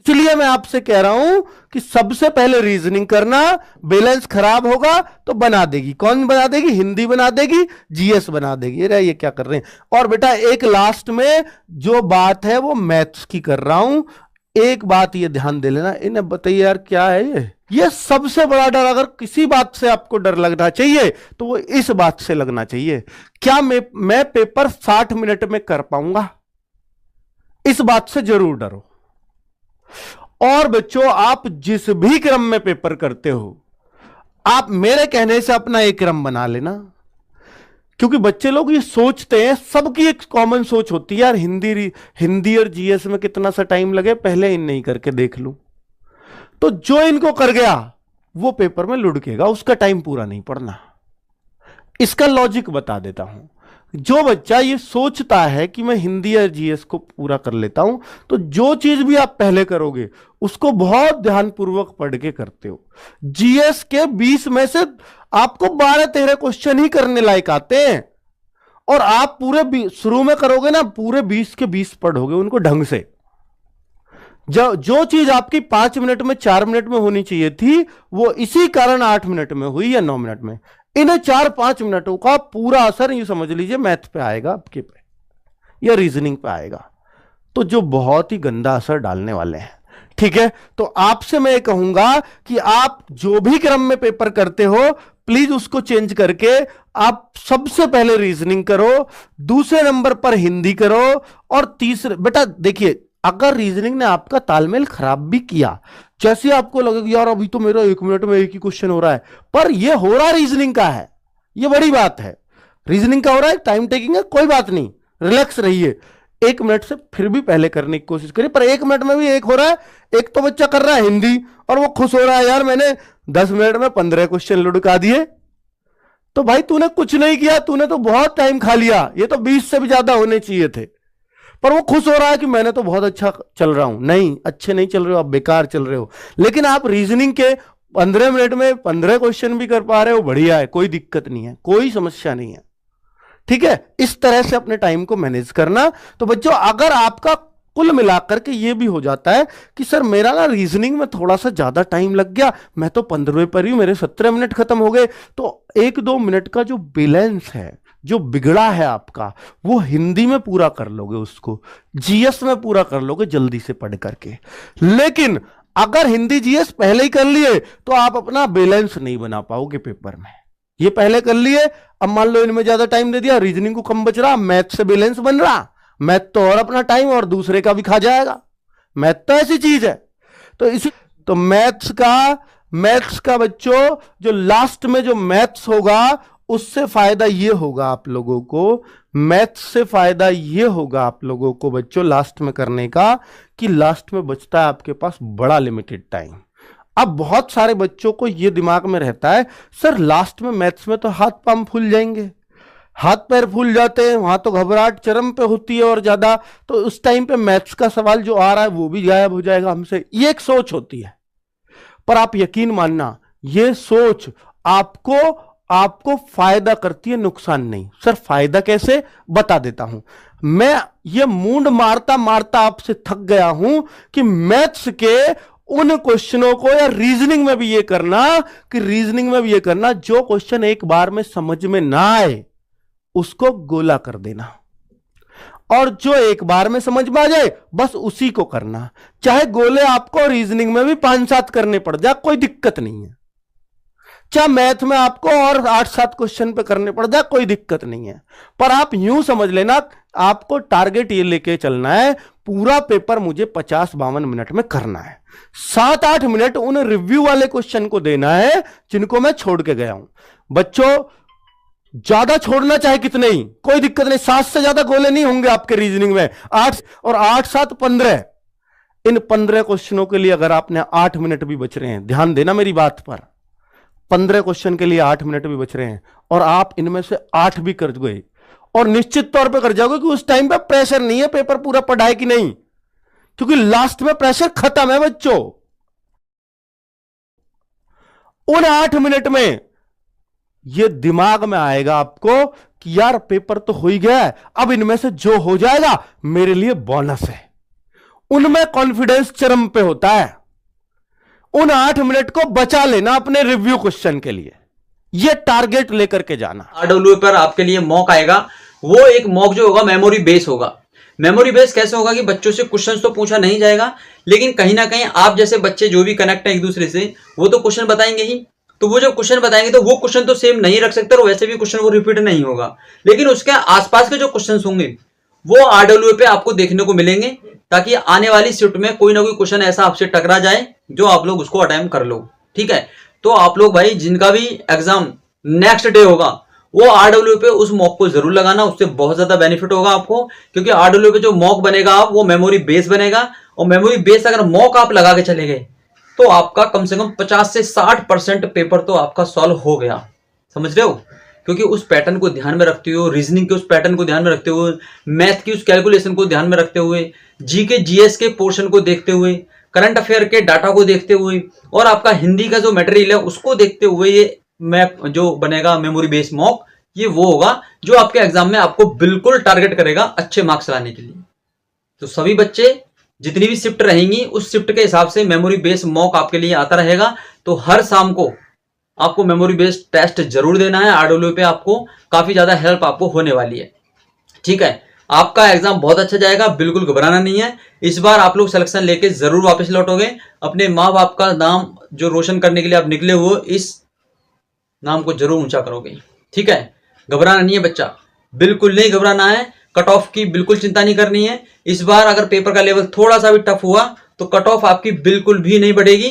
इसलिए मैं आपसे कह रहा हूं कि सबसे पहले रीजनिंग करना, बैलेंस खराब होगा तो बना देगी। कौन बना देगी? हिंदी बना देगी, जीएस बना देगी। ये क्या कर रहे हैं। और बेटा एक लास्ट में जो बात है वो मैथ्स की कर रहा हूं, एक बात ये ध्यान दे लेना। इन्हें बताइए यार क्या है ये सबसे बड़ा डर। अगर किसी बात से आपको डर लगना चाहिए तो वो इस बात से लगना चाहिए, क्या मैं पेपर 60 मिनट में कर पाऊंगा? इस बात से जरूर डरो। और बच्चों आप जिस भी क्रम में पेपर करते हो, आप मेरे कहने से अपना एक क्रम बना लेना। क्योंकि बच्चे लोग ये सोचते हैं, सबकी एक कॉमन सोच होती है यार हिंदी और जीएस में कितना सा टाइम लगे, पहले इन नहीं करके देख लूं। तो जो इनको कर गया वो पेपर में लुढ़केगा, उसका टाइम पूरा नहीं पढ़ना। इसका लॉजिक बता देता हूं। जो बच्चा ये सोचता है कि मैं हिंदी या जीएस को पूरा कर लेता हूं, तो जो चीज भी आप पहले करोगे उसको बहुत ध्यानपूर्वक पढ़ के करते हो। जीएस के 20 में से आपको 12-13 क्वेश्चन ही करने लायक आते हैं, और आप पूरे शुरू में करोगे ना, पूरे 20 के 20 पढ़ोगे उनको ढंग से। जो चीज आपकी 5 मिनट में 4 मिनट में होनी चाहिए थी, वो इसी कारण 8 मिनट में हुई या 9 मिनट में। इन 4-5 मिनटों का पूरा असर ये समझ लीजिए मैथ पे आएगा आपके पे या रीजनिंग पे आएगा, तो जो बहुत ही गंदा असर डालने वाले हैं। ठीक है, तो आपसे मैं कहूंगा कि आप जो भी क्रम में पेपर करते हो, प्लीज उसको चेंज करके आप सबसे पहले रीजनिंग करो, दूसरे नंबर पर हिंदी करो, और तीसरे बेटा देखिए, अगर रीजनिंग ने आपका तालमेल खराब भी किया, जैसे आपको लगे यार अभी तो मेरा 1 मिनट में एक ही क्वेश्चन हो रहा है, पर ये हो रहा रीजनिंग का है, ये बड़ी बात है। रीजनिंग का हो रहा है, टाइम टेकिंग है, कोई बात नहीं, रिलैक्स रहिए। 1 मिनट से फिर भी पहले करने की कोशिश करिए, पर 1 मिनट में भी एक हो रहा है। एक तो बच्चा कर रहा है हिंदी और वो खुश हो रहा है, यार मैंने 10 मिनट में 15 क्वेश्चन लुढ़का दिए। तो भाई तूने कुछ नहीं किया, तूने तो बहुत टाइम खा लिया, ये तो 20 से भी ज्यादा होने चाहिए थे। पर वो खुश हो रहा है कि मैंने तो बहुत अच्छा चल रहा हूं। नहीं, अच्छे नहीं चल रहे हो, आप बेकार चल रहे हो। लेकिन आप रीजनिंग के 15 मिनट में 15 क्वेश्चन भी कर पा रहे हो, बढ़िया है, कोई दिक्कत नहीं है, कोई समस्या नहीं है। ठीक है, इस तरह से अपने टाइम को मैनेज करना। तो बच्चों अगर आपका कुल मिलाकर के ये भी हो जाता है कि सर मेरा ना रीजनिंग में थोड़ा सा ज्यादा टाइम लग गया, मैं तो 15वें पर ही मेरे 17 मिनट खत्म हो गए, तो 1-2 मिनट का जो बैलेंस है, जो बिगड़ा है आपका, वो हिंदी में पूरा कर लोगे, उसको जीएस में पूरा कर लोगे जल्दी से पढ़ करके। लेकिन अगर हिंदी जीएस पहले ही कर लिए तो आप अपना बैलेंस नहीं बना पाओगे पेपर में। ये पहले कर लिए, अब मान लो इनमें ज्यादा टाइम दे दिया, रीजनिंग को कम बच रहा, मैथ से बैलेंस बन रहा, मैथ तो और अपना टाइम और दूसरे का भी खा जाएगा। मैथ तो ऐसी चीज है। तो मैथ्स का बच्चों जो लास्ट में जो मैथ्स होगा, उससे फायदा ये होगा आप लोगों को, मैथ्स से फायदा ये होगा आप लोगों को बच्चों लास्ट में करने का, कि लास्ट में बचता है आपके पास बड़ा लिमिटेड टाइम। अब बहुत सारे बच्चों को ये दिमाग में रहता है, सर लास्ट में मैथ्स में तो हाथ पांव फूल जाएंगे, हाथ पैर फूल जाते हैं, वहां तो घबराहट चरम पे होती है और ज्यादा, तो उस टाइम पे मैथ्स का सवाल जो आ रहा है वो भी गायब हो जाएगा हमसे। ये एक सोच होती है, पर आप यकीन मानना ये सोच आपको फायदा करती है, नुकसान नहीं। सर फायदा कैसे, बता देता हूं। मैं ये मूंड मारता मारता आपसे थक गया हूं कि मैथ्स के उन क्वेश्चनों को, या रीजनिंग में भी ये करना जो क्वेश्चन एक बार में समझ में ना आए उसको गोला कर देना, और जो एक बार में समझ में आ जाए बस उसी को करना। चाहे गोले आपको रीजनिंग में भी 5-7 करने पड़ जाए, कोई दिक्कत नहीं है। चाहे मैथ में आपको और 8-7 क्वेश्चन पे करने पड़ जाए, कोई दिक्कत नहीं है। पर आप यूं समझ लेना, आपको टारगेट ये लेके चलना है, पूरा पेपर मुझे 50-52 मिनट में करना है। 7-8 मिनट उन रिव्यू वाले क्वेश्चन को देना है जिनको मैं छोड़ के गया हूं। बच्चों ज्यादा छोड़ना चाहे कितने ही, कोई दिक्कत नहीं, 7 से ज्यादा गोले नहीं होंगे आपके रीजनिंग में। 8 और 8-7 15, इन 15 क्वेश्चनों के लिए अगर आपने 8 मिनट भी बच रहे हैं, ध्यान देना मेरी बात पर, 15 क्वेश्चन के लिए 8 मिनट भी बच रहे हैं, और आप इनमें से 8 भी कर गए, और निश्चित तौर पे कर जाओगे कि उस टाइम पे प्रेशर नहीं है पेपर पूरा पढ़ाए कि नहीं, क्योंकि लास्ट में प्रेशर खत्म है बच्चों। उन 8 मिनट में यह दिमाग में आएगा आपको कि यार पेपर तो हो ही गया है, अब इनमें से जो हो जाएगा मेरे लिए बोनस है। उनमें कॉन्फिडेंस चरम पे होता है। उन 8 मिनट को बचा लेना अपने रिव्यू क्वेश्चन के लिए, ये टारगेट लेकर के जाना। RW पर आपके लिए मॉक आएगा, वो एक मॉक जो होगा मेमोरी बेस होगा। मेमोरी बेस कैसे होगा कि बच्चों से क्वेश्चंस तो पूछा नहीं जाएगा, लेकिन कहीं ना कहीं आप जैसे बच्चे जो भी कनेक्ट है एक दूसरे से, वो तो क्वेश्चन बताएंगे ही। तो वो जो क्वेश्चन बताएंगे तो वो क्वेश्चन तो सेम नहीं रख सकते, और वैसे भी क्वेश्चन वो रिपीट नहीं होगा, लेकिन उसके आसपास के जो क्वेश्चन होंगे वो RW पे आपको देखने को मिलेंगे, ताकि आने वाली शिफ्ट में कोई ना कोई क्वेश्चन ऐसा आपसे टकरा जाए जो आप लोग उसको अटेम्प्ट कर लो। ठीक है, तो आप लोग भाई जिनका भी एग्जाम नेक्स्ट डे होगा वो RW पे उस मॉक को जरूर लगाना, उससे बहुत ज्यादा बेनिफिट होगा आपको, क्योंकि RW पे जो मॉक बनेगा आप वो मेमोरी बेस बनेगा, और मेमोरी बेस अगर मॉक आप लगा के चले गए तो आपका कम से कम 50 से 60% पेपर तो आपका सॉल्व हो गया। समझ रहे हो? क्योंकि उस पैटर्न को ध्यान में रखते हुए, रीजनिंग के उस पैटर्न को ध्यान में रखते हुए, मैथ की उस कैलकुलेशन को ध्यान में रखते हुए, जीके जीएस के पोर्शन को देखते हुए, करंट अफेयर के डाटा को देखते हुए, और आपका हिंदी का जो मटेरियल है उसको देखते हुए, ये मैप जो बनेगा मेमोरी बेस मॉक, ये वो होगा जो आपके एग्जाम में आपको बिल्कुल टारगेट करेगा अच्छे मार्क्स लाने के लिए। तो सभी बच्चे जितनी भी शिफ्ट रहेंगी उस शिफ्ट के हिसाब से मेमोरी बेस मॉक आपके लिए आता रहेगा। तो हर शाम को आपको मेमोरी बेस्ड टेस्ट जरूर देना है। RW पे आपको काफी ज्यादा हेल्प आपको होने वाली है। ठीक है, आपका एग्जाम बहुत अच्छा जाएगा, बिल्कुल घबराना नहीं है। इस बार आप लोग सिलेक्शन लेके जरूर वापस लौटोगे, अपने माँ बाप का नाम जो रोशन करने के लिए आप निकले हो, इस नाम को जरूर ऊंचा करोगे। ठीक है, घबराना नहीं है बच्चा, बिल्कुल नहीं घबराना है। कट ऑफ की बिल्कुल चिंता नहीं करनी है। इस बार अगर पेपर का लेवल थोड़ा सा भी टफ हुआ तो कट ऑफ आपकी बिल्कुल भी नहीं बढ़ेगी।